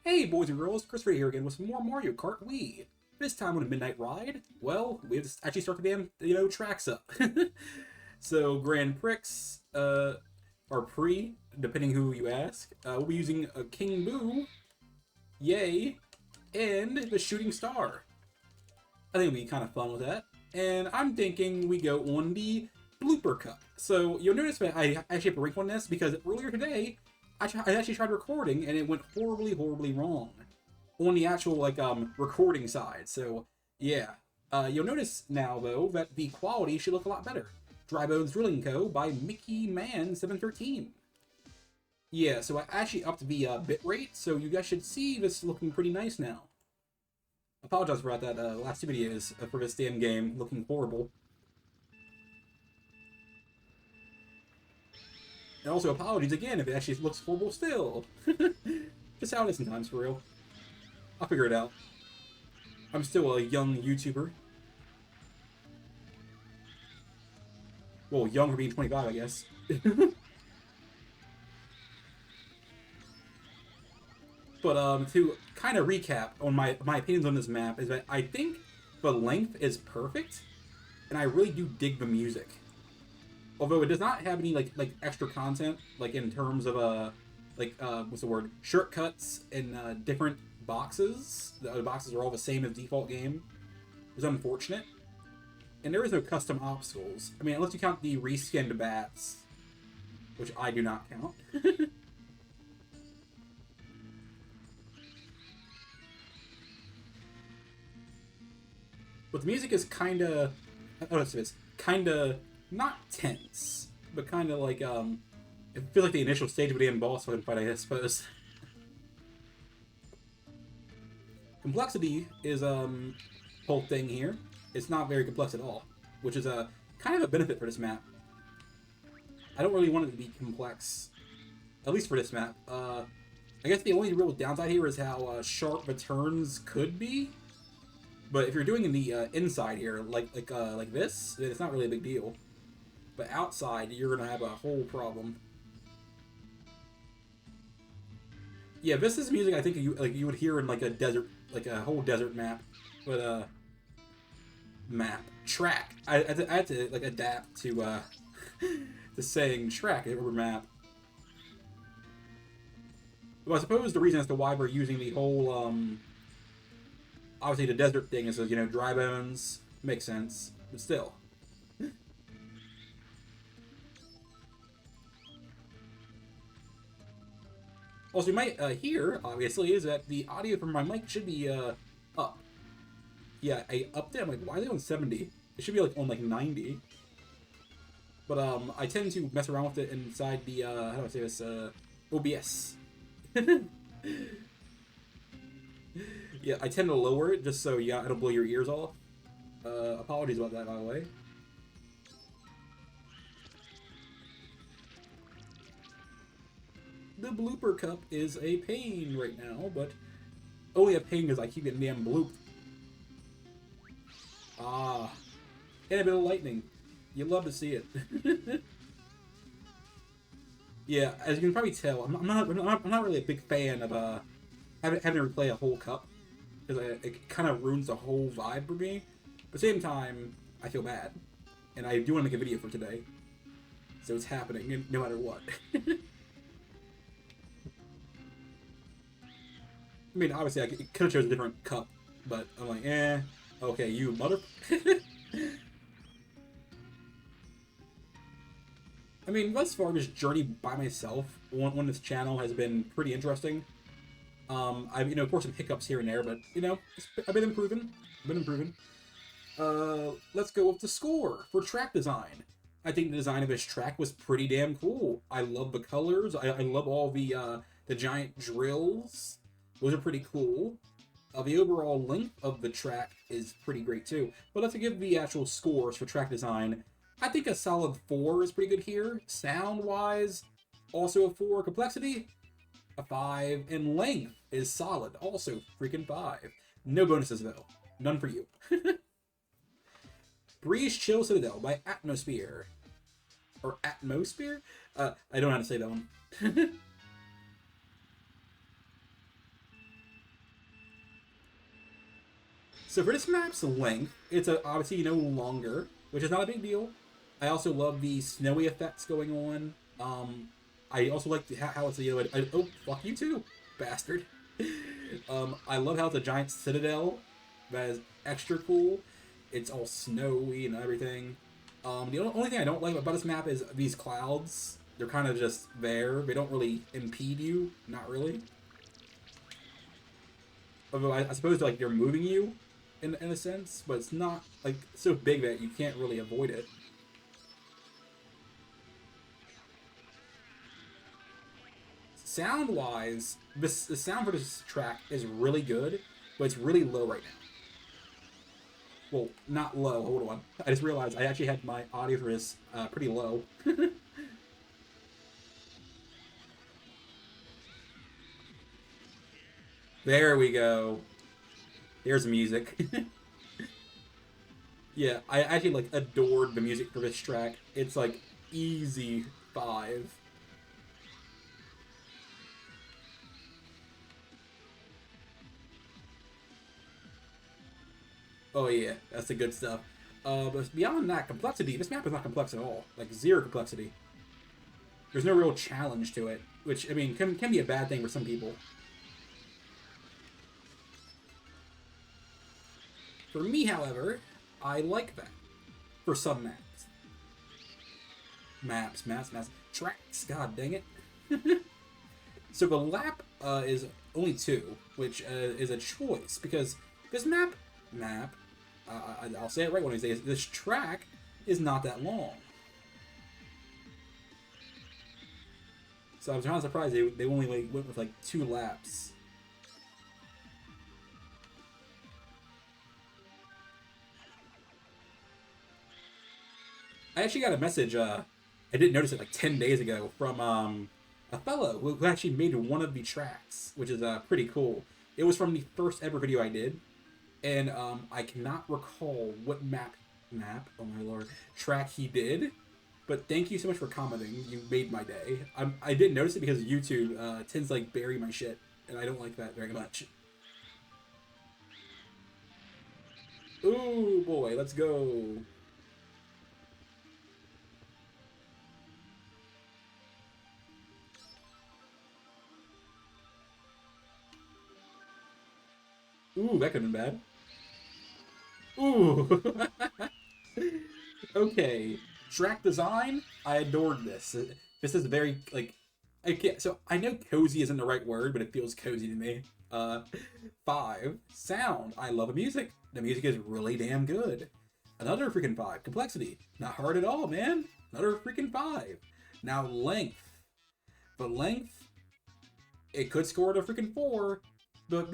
Hey boys and girls, Christopher here again with some more Mario Kart Wii. This time on a midnight ride, well, we have to actually start the damn, tracks up. So Grand Prix, or Pre, depending who you ask, we'll be using a King Boo, Yay, and the Shooting Star. I think it'll be kind of fun with that. And I'm thinking we go on the Blooper Cup. So you'll notice that I actually have to rank on this because earlier today, I actually tried recording and it went horribly, horribly wrong on the actual recording side. So yeah, you'll notice now though that the quality should look a lot better. Dry Bones Drilling Co. by Mickey Man 713. Yeah, so I actually upped the bit rate, so you guys should see this looking pretty nice now. Apologize about that last two videos for this damn game looking horrible. And also apologies again if it actually looks horrible still. Just how it is sometimes, for real. I'll figure it out. I'm still a young YouTuber. Well, young for being 25, I guess. But to kind of recap on my opinions on this map is that I think the length is perfect, and I really do dig the music. Although it does not have any like extra content, like in terms of what's the word, shortcuts in different boxes. The other boxes are all the same as default game. It's unfortunate. And there is no custom obstacles. I mean, unless you count the reskinned bats, which I do not count. But the music is kinda, it's kinda not tense, but kinda like it feels like the initial stage of the damn boss fight, I suppose. Complexity is whole thing here. It's not very complex at all, which is a kind of a benefit for this map. I don't really want it to be complex, at least for this map. I guess the only real downside here is how sharp the turns could be. But if you're doing in the inside here, like this, then it's not really a big deal. But outside, you're gonna have a whole problem. Yeah, this is music I think you would hear in like a desert, like a whole desert map. But track. I had to like adapt to to saying track over map. Well, I suppose the reason as to why we're using the whole obviously the desert thing is, dry bones makes sense, but still. Also, you might hear, obviously, is that the audio from my mic should be up. Yeah, I upped it. I'm like, why are they on 70? It should be like on like 90. But I tend to mess around with it inside the how do I say this? OBS. Yeah, I tend to lower it just so it'll blow your ears off. Apologies about that, by the way. The blooper cup is a pain right now, but only a pain because I keep getting damn blooped. Ah, and a bit of lightning. You love to see it. Yeah, as you can probably tell, I'm not really a big fan of having to replay a whole cup because it kind of ruins the whole vibe for me. But at the same time, I feel bad, and I do want to make a video for today, so it's happening no matter what. I mean, obviously, I could have chosen a different cup, but I'm like, okay, you mother. I mean, thus far, this journey by myself on this channel has been pretty interesting. I've, of course, some hiccups here and there, but, I've been improving. Let's go with the score for track design. I think the design of this track was pretty damn cool. I love the colors. I love all the giant drills. Those are pretty cool. The overall length of the track is pretty great too. But let's give the actual scores for track design. I think a solid 4 is pretty good here. Sound-wise, also a 4. Complexity, a 5. And length is solid, also freaking 5. No bonuses though. None for you. Breeze Chill Citadel by Atmosphere. Or Atmosphere? I don't know how to say that one. So for this map's length, it's obviously, longer, which is not a big deal. I also love the snowy effects going on. I also like how it's oh, fuck you too, bastard. I love how it's a giant citadel that is extra cool. It's all snowy and everything. The only thing I don't like about this map is these clouds. They're kind of just there. They don't really impede you. Not really. Although I suppose like they're moving you in a sense, but it's not like so big that you can't really avoid it. Sound-wise, the sound for this track is really good, but it's really low right now. Well, not low. Hold on. I just realized I actually had my audio for this pretty low. There we go. There's music. Yeah, I actually like adored the music for this track. It's like easy 5. Oh yeah, that's the good stuff. But beyond that, complexity, this map is not complex at all. Like, 0 complexity. There's no real challenge to it, which, I mean, can be a bad thing for some people. For me, however, I like that. For some maps. Maps. Tracks, god dang it. So the lap is only 2, which is a choice, because this map, I'll say it right one of these days, this track is not that long. So I was kind of surprised they only went with like 2 laps. I actually got a message, I didn't notice it like 10 days ago, from a fellow who actually made one of the tracks, which is pretty cool. It was from the first ever video I did, and I cannot recall what map, oh my lord, track he did, but thank you so much for commenting. You made my day. I didn't notice it because YouTube tends to like bury my shit, and I don't like that very much. Ooh boy, let's go. Ooh, that could have been bad. Ooh. Okay. Track design, I adored this. This is very, like, so I know cozy isn't the right word, but it feels cozy to me. 5. Sound, I love the music. The music is really damn good. Another freaking 5. Complexity, not hard at all, man. Another freaking 5. Now, length. The length, it could score at a freaking 4, but,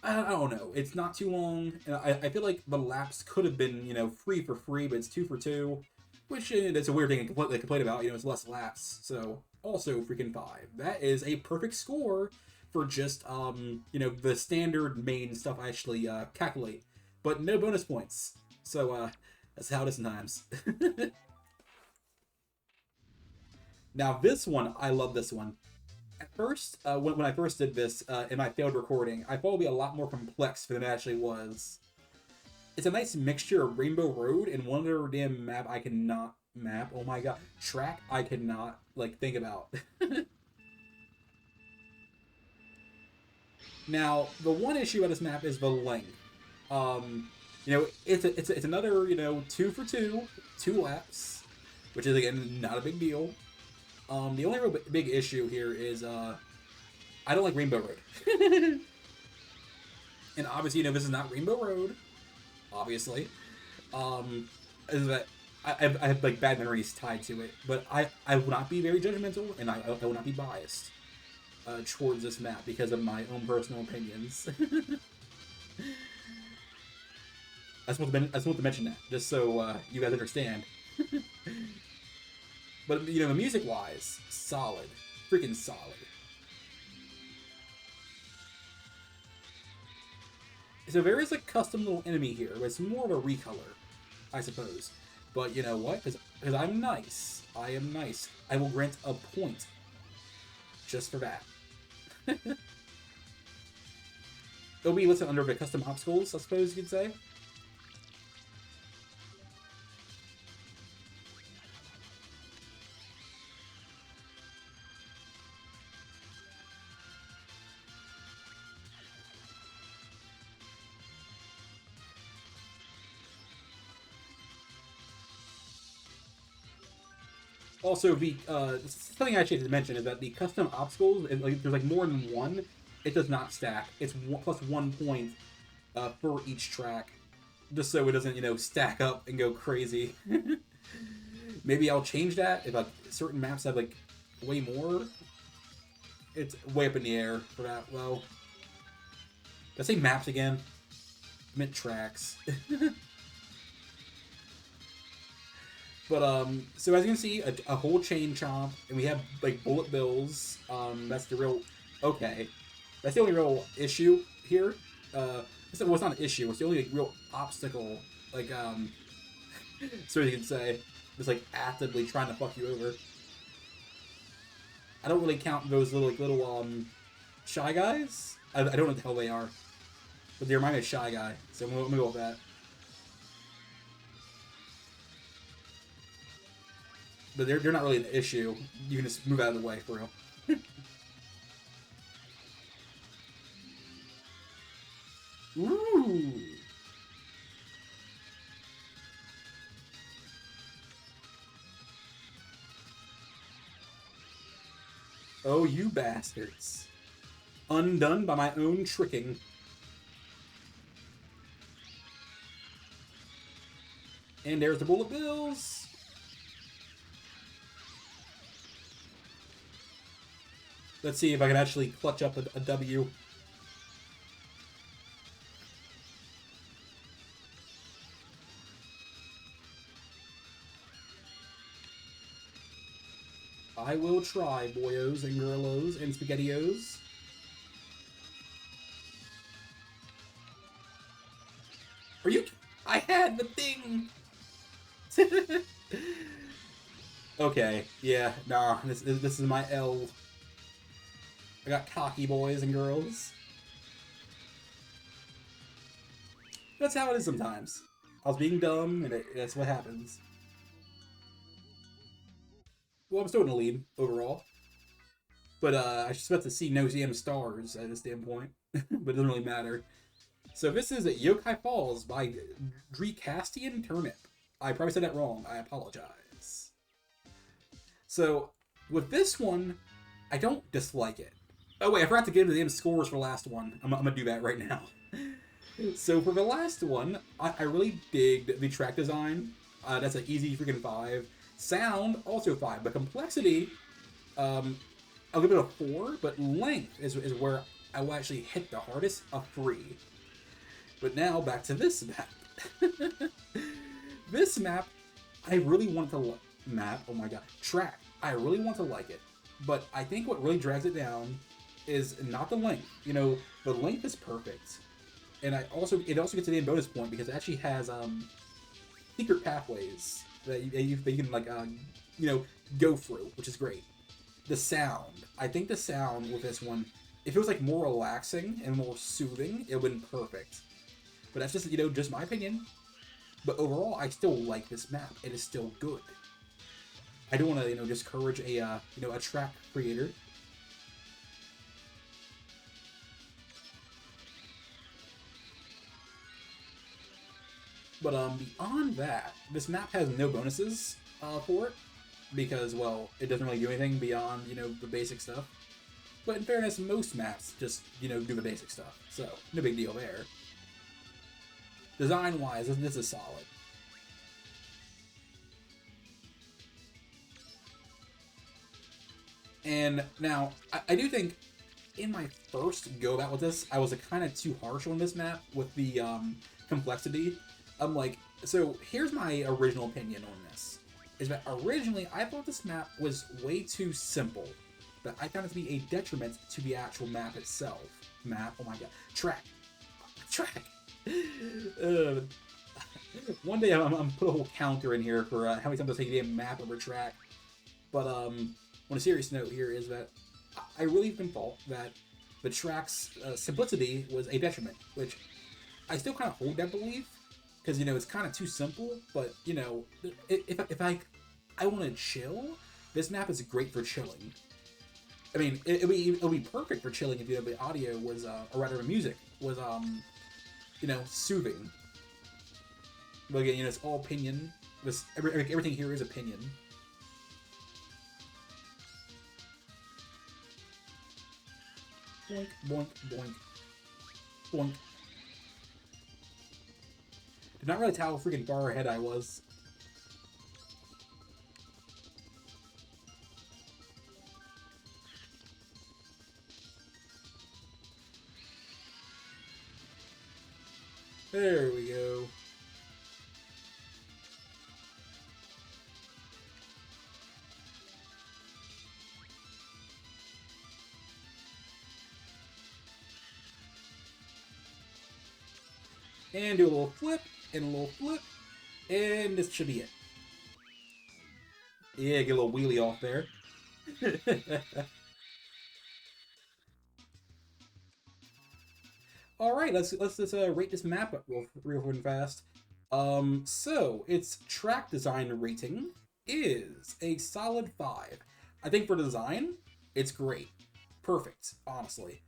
I don't know. It's not too long. I feel like the laps could have been, 3 for 3, but it's 2 for 2. Which, that's a weird thing to complain about. It's less laps. So, also freaking 5. That is a perfect score for just, the standard main stuff I actually calculate. But no bonus points. So, that's how it is sometimes. Now, this one, I love this one. At first, when I first did this in my failed recording, I thought it would be a lot more complex than it actually was. It's a nice mixture of Rainbow Road and one other damn map I cannot map. Oh my god. Track I cannot, like, think about. Now, the one issue about this map is the length. It's another, 2 for 2, 2 laps, which is, again, not a big deal. The only real big issue here is, I don't like Rainbow Road. And obviously, this is not Rainbow Road. Obviously. Is that I have, like, bad memories tied to it. But I will not be very judgmental, and I will not be biased towards this map because of my own personal opinions. I just want to mention that, just so you guys understand. But, the music-wise, solid. Freaking solid. So there is a custom little enemy here, but it's more of a recolor, I suppose. But you know what? Because I'm nice. I am nice. I will grant a point. Just for that. It'll be listed under the custom obstacles, I suppose you could say. Also, the something I actually had to mention is that the custom obstacles, like, there's like more than one. It does not stack. It's plus 1 point for each track, just so it doesn't stack up and go crazy. Maybe I'll change that if like certain maps have like way more. It's way up in the air for that. Well, did I say maps again? I meant tracks. But so as you can see, a whole chain chomp, and we have like bullet bills. That's the real okay. That's the only real issue here. Well, it's not an issue. It's the only like, real obstacle. Like so you can say, it's like actively trying to fuck you over. I don't really count those little shy guys. I don't know what the hell they are, but they remind me of Shy Guy. So I'm gonna go with that. But they're not really an issue. You can just move out of the way, for real. Ooh! Oh, you bastards. Undone by my own tricking. And there's the bullet bills. Let's see if I can actually clutch up a W. I will try, boyos and girlos and spaghettios. Are you... I had the thing! Okay, yeah, nah, this is my L. I got cocky boys and girls. That's how it is sometimes. I was being dumb, and that's what happens. Well, I'm still in the lead, overall. But I just about to see no damn stars at this damn point. But it doesn't really matter. So this is Yokai Falls by Drecastian Turnip. I probably said that wrong. I apologize. So, with this one, I don't dislike it. Oh wait, I forgot to give the damn scores for the last one. I'm gonna do that right now. So for the last one, I really digged the track design. That's an easy freaking 5. Sound, also 5. But complexity, I'll give it a 4. But length is where I will actually hit the hardest, a 3. But now, back to this map. This map, I really want to... oh my god. Track. I really want to like it. But I think what really drags it down is not the length. The length is perfect. And it also gets a bonus point because it actually has secret pathways that you can like go through, which is great. The sound, I think the sound with this one, if it was like more relaxing and more soothing, it would have been perfect. But that's just just my opinion. But overall, I still like this map. It is still good. I don't want to discourage a a track creator. But beyond that, this map has no bonuses for it because, well, it doesn't really do anything beyond the basic stuff. But in fairness, most maps just do the basic stuff, so no big deal there. Design-wise, this is solid. And now, I do think in my first go-about with this, I was kind of too harsh on this map with the complexity. I'm like, so here's my original opinion on this. Is that originally, I thought this map was way too simple. But I found it to be a detriment to the actual map itself. Oh my god. Track. One day I'm gonna put a whole counter in here for how many times I say damn map over track. But on a serious note here is that I really even thought that the track's simplicity was a detriment, which I still kind of hold that belief, because, you know, it's kind of too simple, but, you know, if I want to chill, this map is great for chilling. I mean, it'll be perfect for chilling if, you know, the audio was, or rather the music was, you know, soothing. But again, you know, it's all opinion. Everything here is opinion. Boink, boink, boink, boink. Did not really tell how freaking far ahead I was. There we go. And do a little flip, and a little flip, and this should be it. Yeah, get a little wheelie off there. All right, let's just rate this map up real and fast. So its track design rating is a solid 5. I think for design, it's great, perfect, honestly.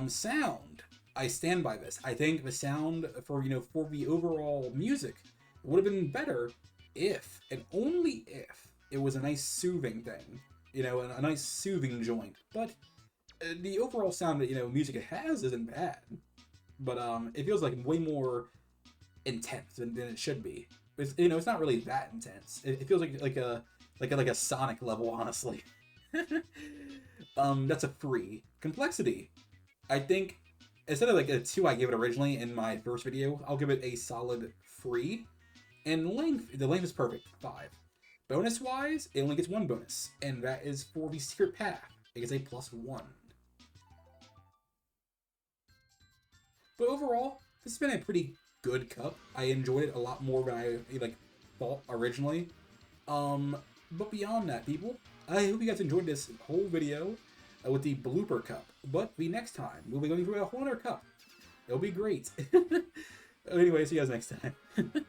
Sound, I stand by this. I think the sound for, you know, for the overall music would have been better if, and only if, it was a nice soothing thing, you know, a nice soothing joint. But the overall sound that, you know, music it has isn't bad. But it feels like way more intense than it should be. It's, you know, it's not really that intense. It feels like a Sonic level, honestly. That's a 3. Complexity, I think, instead of like a 2 I gave it originally in my first video, I'll give it a solid 3. And length, the length is perfect, 5. Bonus wise, it only gets 1 bonus, and that is for the secret path. It gets a +1. But overall, this has been a pretty good cup. I enjoyed it a lot more than I thought originally. But beyond that, people, I hope you guys enjoyed this whole video with the Blooper Cup. But the next time, we'll be going through a whole other cup. It'll be great. Anyway, see you guys next time.